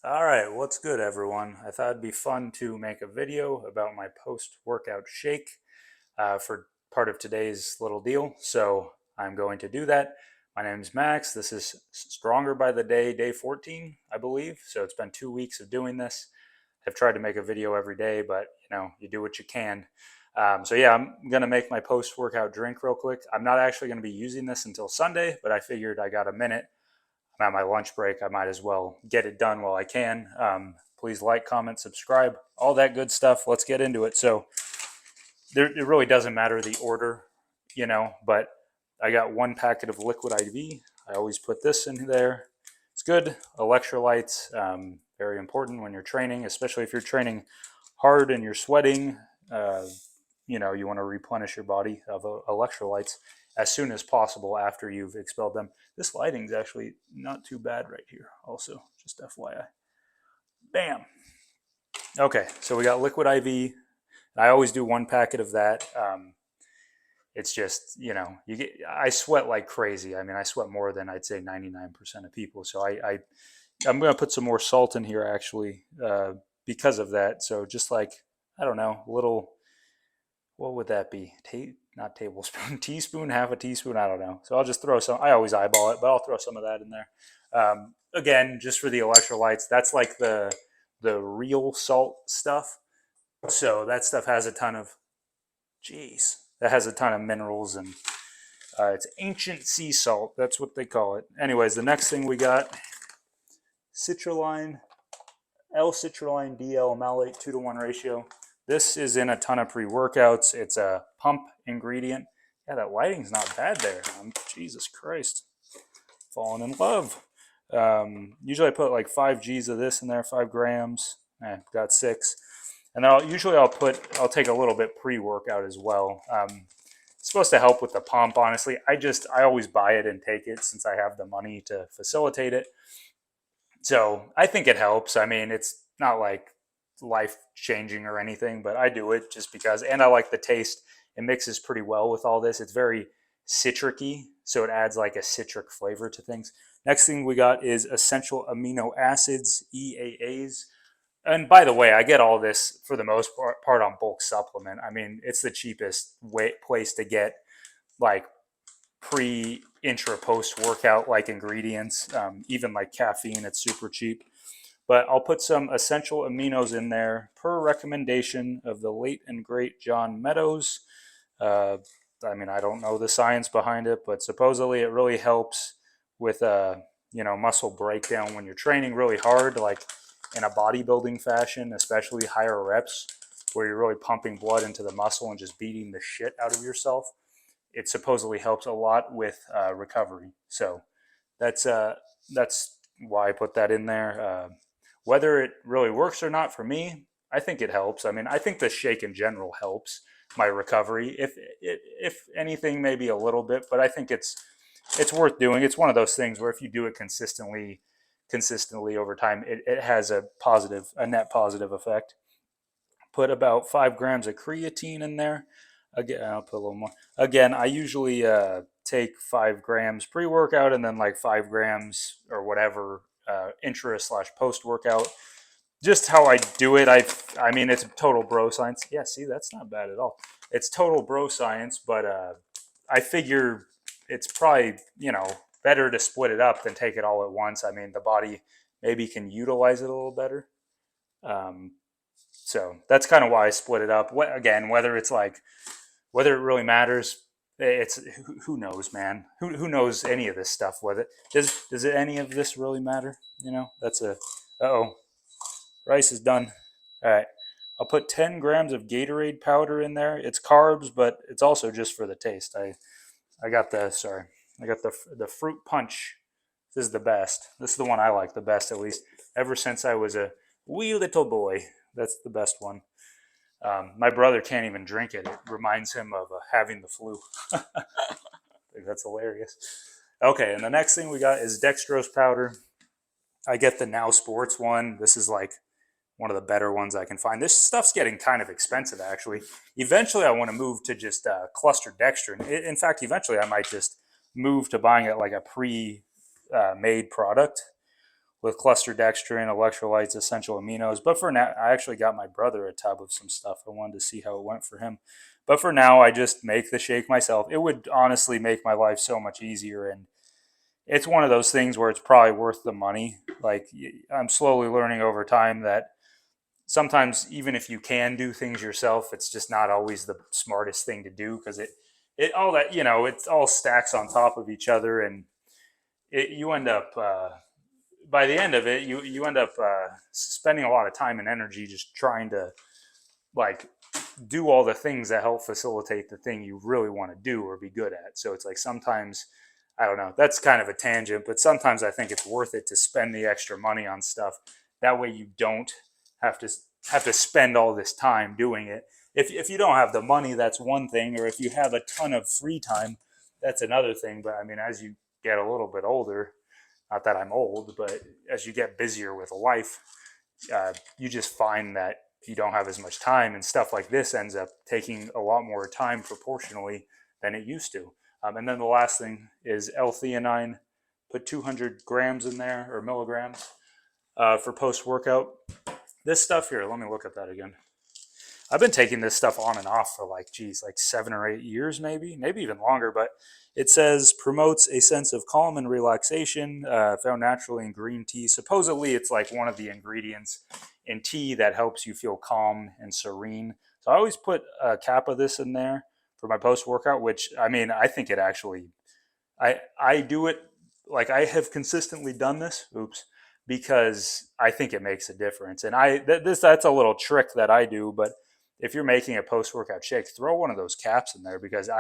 All right, what's good, everyone? I thought it'd be fun to make a video about my post-workout shake for part of today's little deal. So I'm going to do that. My name is Max. This is Stronger by the Day, day 14, I believe. So it's been 2 weeks of doing this. I've tried to make a video every day, but you do what you can. So yeah, I'm gonna make my post-workout drink real quick. I'm not actually gonna be using this until Sunday, but I figured I got a minute. I'm at my lunch break. I might as well get it done while I can. Please like, comment, subscribe, all that good stuff. Let's get into it. So it really doesn't matter the order, but I got one packet of liquid IV. I always put this in there. It's good. Electrolytes, very important when you're training, especially if you're training hard and you're sweating. You want to replenish your body of electrolytes as soon as possible after you've expelled them. This lighting's actually not too bad right here, also, just FYI. Bam. Okay, so we got liquid IV. I always do one packet of that. It's just, I sweat like crazy. I mean, I sweat more than I'd say 99% of people. So I'm going to put some more salt in here actually because of that. So just like, I don't know, a little, what would that be? Not tablespoon, teaspoon, half a teaspoon. I don't know. So I'll just throw some. I always eyeball it, but I'll throw some of that in there. Again, just for the electrolytes. That's like the real salt stuff. So that stuff has a ton of, that has a ton of minerals and it's ancient sea salt. That's what they call it. Anyways, the next thing we got citrulline, L-citrulline DL malate 2-to-1 ratio. This is in a ton of pre-workouts. It's a pump ingredient. Yeah, that lighting's not bad there. Jesus Christ, falling in love. Usually I put like 5 G's of this in there, 5 grams. Got 6. And then I'll take a little bit pre-workout as well. It's supposed to help with the pump, honestly. I always buy it and take it since I have the money to facilitate it. So I think it helps. I mean, it's not like life changing or anything, but I do it just because, and I like the taste. It mixes pretty well with all this. It's very citricy, so it adds like a citric flavor to things. Next thing we got is essential amino acids, EAAs. And by the way, I get all this for the most part on bulk supplement. I mean, it's the cheapest place to get like pre, intra, post workout like ingredients, even like caffeine. It's super cheap. But I'll put some essential aminos in there per recommendation of the late and great John Meadows. Uh, I mean, I don't know the science behind it, but supposedly it really helps with muscle breakdown when you're training really hard, like in a bodybuilding fashion, especially higher reps, where you're really pumping blood into the muscle and just beating the shit out of yourself. It supposedly helps a lot with recovery. So that's why I put that in there. Whether it really works or not for me, I think it helps. I mean, I think the shake in general helps my recovery. If anything, maybe a little bit, but I think it's worth doing. It's one of those things where if you do it consistently over time, it has a net positive effect. Put about 5 grams of creatine in there. Again, I'll put a little more. Again, I usually take 5 grams pre-workout and then like 5 grams or whatever intra slash post workout. Just how I do it. I mean, it's total bro science. Yeah, see, that's not bad at all. It's total bro science, but I figure it's probably better to split it up than take it all at once. I mean, the body maybe can utilize it a little better. Um, so that's kind of why I split it up. Again, whether it really matters, it's who knows, man. Who knows any of this stuff? Whether does it any of this really matter? That's a oh, rice is done. All right, I'll put 10 grams of Gatorade powder in there. It's carbs, but it's also just for the taste. I got the fruit punch. This is the best. This is the one I like the best, at least ever since I was a wee little boy. That's the best one. My brother can't even drink it. It reminds him of having the flu. That's hilarious. Okay, and the next thing we got is dextrose powder. I get the Now Sports one. This is like one of the better ones I can find. This stuff's getting kind of expensive, actually. Eventually, I want to move to just cluster dextrin. In fact, eventually, I might just move to buying it like a pre-made product, with cluster dextrin, electrolytes, essential aminos. But for now, I actually got my brother a tub of some stuff. I wanted to see how it went for him. But for now, I just make the shake myself. It would honestly make my life so much easier. And it's one of those things where it's probably worth the money. Like, I'm slowly learning over time that sometimes even if you can do things yourself, it's just not always the smartest thing to do, because it all that, it all stacks on top of each other, and you end up by the end of it, you end up spending a lot of time and energy just trying to like do all the things that help facilitate the thing you really want to do or be good at. So it's like sometimes, I don't know, that's kind of a tangent, but sometimes I think it's worth it to spend the extra money on stuff. That way you don't have to have to spend all this time doing it. If you don't have the money, that's one thing, or if you have a ton of free time, that's another thing. But I mean, as you get a little bit older, not that I'm old, but as you get busier with life, you just find that you don't have as much time, and stuff like this ends up taking a lot more time proportionally than it used to. And then the last thing is L-theanine. Put 200 grams in there, or milligrams, for post-workout. This stuff here, let me look at that again. I've been taking this stuff on and off for like 7 or 8 years, maybe even longer. But it says promotes a sense of calm and relaxation, found naturally in green tea. Supposedly, it's like one of the ingredients in tea that helps you feel calm and serene. So I always put a cap of this in there for my post workout, which I mean, I think it actually, I do it like I have consistently done this. Oops. Because I think it makes a difference, and that's a little trick that I do. But if you're making a post workout shake, throw one of those caps in there, because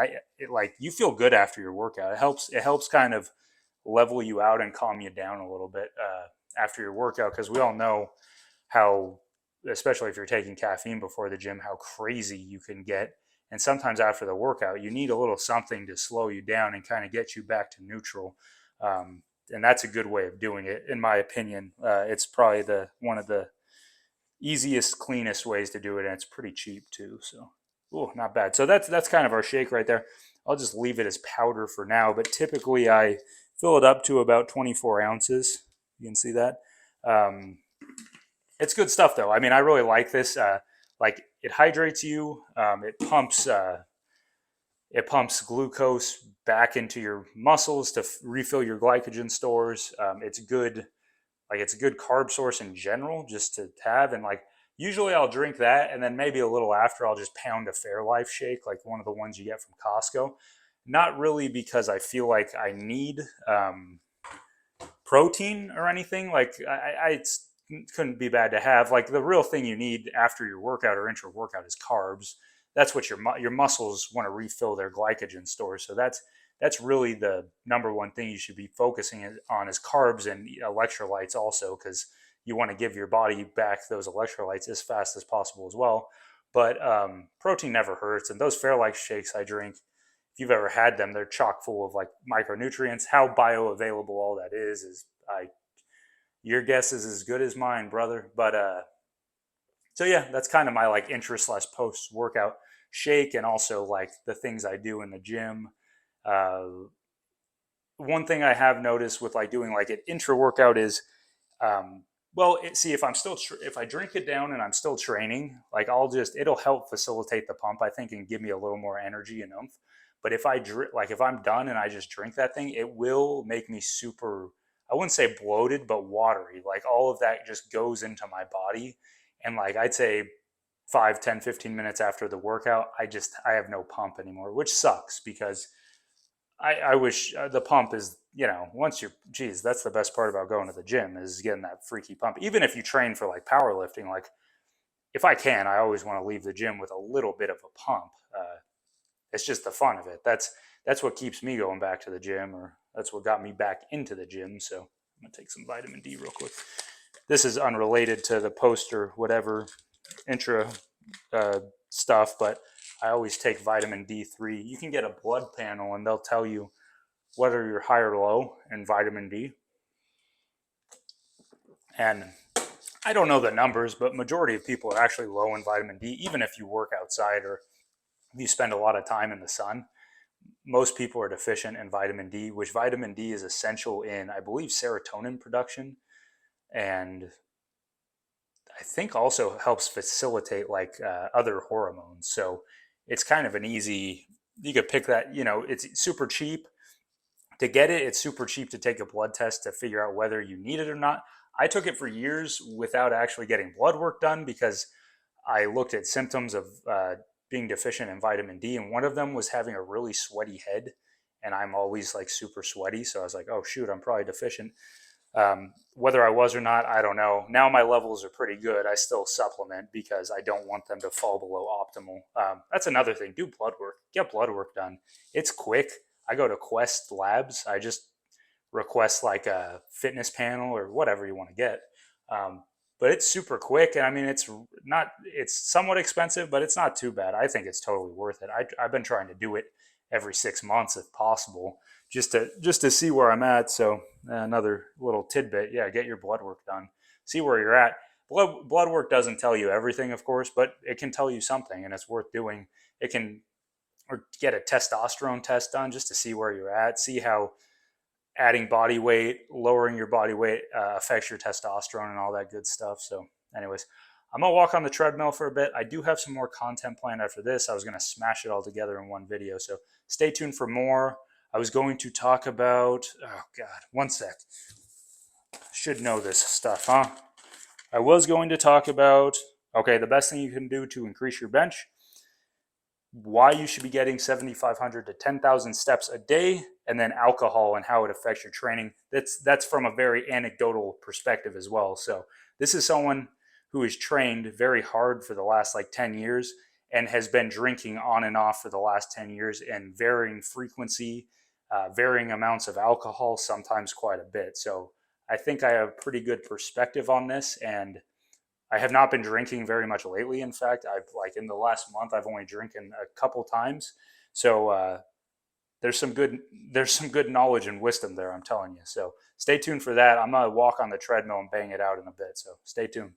you feel good after your workout. It helps kind of level you out and calm you down a little bit after your workout, because we all know how, especially if you're taking caffeine before the gym, how crazy you can get. And sometimes after the workout, you need a little something to slow you down and kind of get you back to neutral. And that's a good way of doing it, in my opinion. It's probably one of the easiest, cleanest ways to do it, and it's pretty cheap too. So, oh, not bad. So that's kind of our shake right there. I'll just leave it as powder for now, but typically I fill it up to about 24 ounces. You can see that. Um, it's good stuff, though. I mean, I really like this. Like, it hydrates you. It pumps glucose back into your muscles to refill your glycogen stores. It's good, like it's a good carb source in general, just to have. And like usually I'll drink that, and then maybe a little after I'll just pound a Fairlife shake, like one of the ones you get from Costco. Not really because I feel like I need protein or anything. Like it's couldn't be bad to have. Like the real thing you need after your workout or intra workout is carbs. That's what your muscles want to refill their glycogen stores. So that's really the number one thing you should be focusing on is carbs and electrolytes also, because you want to give your body back those electrolytes as fast as possible as well. But protein never hurts, and those Fairlife shakes I drink, if you've ever had them, they're chock full of like micronutrients. How bioavailable all that is your guess is as good as mine, brother. But so yeah, that's kind of my like interest slash post workout shake, and also like the things I do in the gym. Uh, One thing I have noticed with like doing like an intra workout is, see, if if I drink it down and I'm still training, like it'll help facilitate the pump, I think, and give me a little more energy and oomph. But if I drink, like if I'm done and I just drink that thing, it will make me super, I wouldn't say bloated, but watery. Like all of that just goes into my body. And like I'd say 5, 10, 15 minutes after the workout, I have no pump anymore, which sucks, because I wish the pump is, once geez, that's the best part about going to the gym, is getting that freaky pump. Even if you train for like powerlifting, like if I can, I always want to leave the gym with a little bit of a pump. It's just the fun of it. That's what keeps me going back to the gym, or that's what got me back into the gym. So I'm gonna take some vitamin D real quick. This is unrelated to the post or whatever intra stuff, but I always take vitamin D3. You can get a blood panel, and they'll tell you whether you're high or low in vitamin D. And I don't know the numbers, but majority of people are actually low in vitamin D, even if you work outside or you spend a lot of time in the sun. Most people are deficient in vitamin D, which vitamin D is essential in, I believe, serotonin production. and I think also helps facilitate like other hormones. So it's kind of an easy, you could pick that, it's super cheap to get it. It's super cheap to take a blood test to figure out whether you need it or not. I took it for years without actually getting blood work done because I looked at symptoms of being deficient in vitamin D, and one of them was having a really sweaty head. And I'm always like super sweaty. So I was like, oh, shoot, I'm probably deficient. Whether I was or not, I don't know. Now my levels are pretty good. I still supplement because I don't want them to fall below optimal. That's another thing. Do blood work. Get blood work done. It's quick. I go to Quest Labs. I just request like a fitness panel or whatever you want to get. Um, but it's super quick, and I mean, it's not. It's somewhat expensive, but it's not too bad. I think it's totally worth it. I've been trying to do it every 6 months if possible, just to see where I'm at. So another little tidbit, yeah, get your blood work done. See where you're at. Blood work doesn't tell you everything, of course, but it can tell you something, and it's worth doing. It can, or get a testosterone test done just to see where you're at, see how adding body weight, lowering your body weight affects your testosterone and all that good stuff. So, anyways, I'm gonna walk on the treadmill for a bit. I do have some more content planned after this. I was gonna smash it all together in one video, so stay tuned for more. I was going to talk about, oh God, one sec. Should know this stuff, huh? I was going to talk about, okay, the best thing you can do to increase your bench, why you should be getting 7,500 to 10,000 steps a day, and then alcohol and how it affects your training. That's from a very anecdotal perspective as well. So this is someone who has trained very hard for the last like 10 years and has been drinking on and off for the last 10 years in varying frequency, varying amounts of alcohol, sometimes quite a bit. So I think I have pretty good perspective on this, and I have not been drinking very much lately. In fact, I've like in the last month, I've only drinking a couple times. So there's some good knowledge and wisdom there. I'm telling you. So stay tuned for that. I'm gonna walk on the treadmill and bang it out in a bit. So stay tuned.